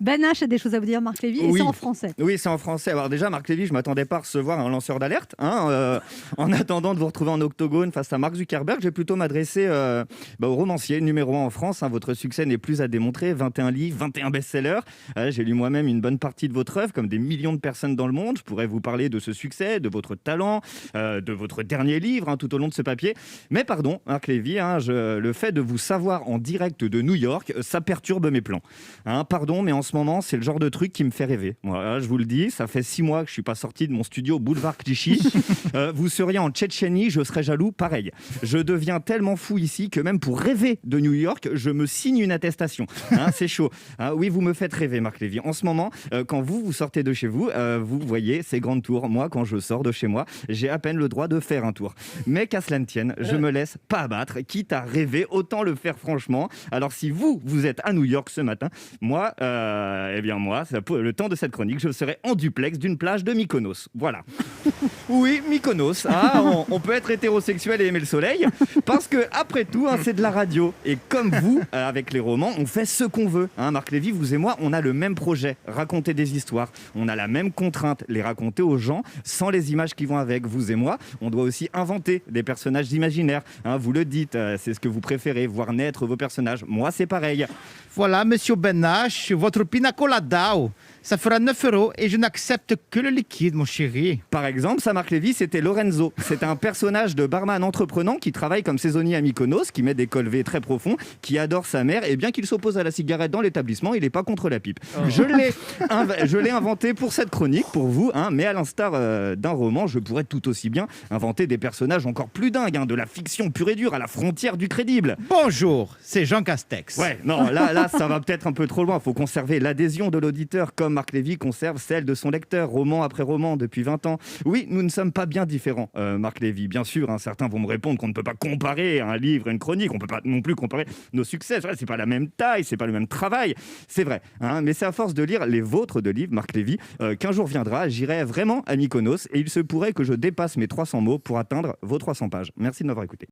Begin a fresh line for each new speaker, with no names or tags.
Ben H a des choses à vous dire, Marc Lévy, et
Oui.
c'est en français.
Oui, c'est en français. Alors déjà, Marc Lévy, je ne m'attendais pas à recevoir un lanceur d'alerte. En attendant de vous retrouver en octogone face à Mark Zuckerberg, je vais plutôt m'adresser au romancier numéro 1 en France. Votre succès n'est plus à démontrer. 21 livres, 21 best-sellers. J'ai lu moi-même une bonne partie de votre œuvre, comme des millions de personnes dans le monde. Je pourrais vous parler de ce succès, de votre talent, de votre dernier livre tout au long de ce papier. Mais pardon, Marc Lévy, le fait de vous savoir en direct de New York, ça perturbe mes plans. Pardon, mais en ce moment, c'est le genre de truc qui me fait rêver. Voilà, je vous le dis, ça fait 6 mois que je ne suis pas sorti de mon studio boulevard Clichy. Vous seriez en Tchétchénie, je serais jaloux, pareil. Je deviens tellement fou ici que même pour rêver de New York, je me signe une attestation. C'est chaud. Oui, vous me faites rêver, Marc Lévy. En ce moment, quand vous sortez de chez vous, vous voyez ces grandes tours. Moi, quand je sors de chez moi, j'ai à peine le droit de faire un tour. Mais qu'à cela ne tienne, je me laisse pas abattre. Quitte à rêver, autant le faire franchement. Alors si vous êtes à New York ce matin, moi, le temps de cette chronique, je serai en duplex d'une plage de Mykonos. Voilà. Oui, Mykonos. On peut être hétérosexuel et aimer le soleil, parce que après tout, c'est de la radio. Et comme vous, avec les romans, on fait ce qu'on veut. Marc Lévy, vous et moi, on a le même projet, raconter des histoires. On a la même contrainte, les raconter aux gens, sans les images qui vont avec. Vous et moi, on doit aussi inventer des personnages imaginaires. Vous le dites, c'est ce que vous préférez, voir naître vos personnages. Moi, c'est pareil.
Voilà, monsieur Ben H, votre pina colada, ça fera 9 € et je n'accepte que le liquide, mon chéri.
Par exemple, ça, Marc Lévy, c'était Lorenzo. C'est un personnage de barman entreprenant qui travaille comme saisonnier à Mykonos, qui met des colvets très profonds, qui adore sa mère, et bien qu'il s'oppose à la cigarette dans l'établissement, il n'est pas contre la pipe. Oh. Je l'ai inventé pour cette chronique, pour vous, mais à l'instar d'un roman, je pourrais tout aussi bien inventer des personnages encore plus dingues, de la fiction pure et dure, à la frontière du crédible.
Bonjour, c'est Jean Castex.
Ouais, non, là, ça va peut-être un peu trop loin. Il faut conserver l'adhésion de l'auditeur, comme Marc Lévy conserve celle de son lecteur, roman après roman, depuis 20 ans. Oui, nous ne sommes pas bien différents, Marc Lévy. Bien sûr, certains vont me répondre qu'on ne peut pas comparer un livre et une chronique. On ne peut pas non plus comparer nos succès. C'est pas la même taille, c'est pas le même travail. C'est vrai, mais c'est à force de lire les vôtres de livres, Marc Lévy, qu'un jour viendra, j'irai vraiment à Mykonos et il se pourrait que je dépasse mes 300 mots pour atteindre vos 300 pages. Merci de m'avoir écouté.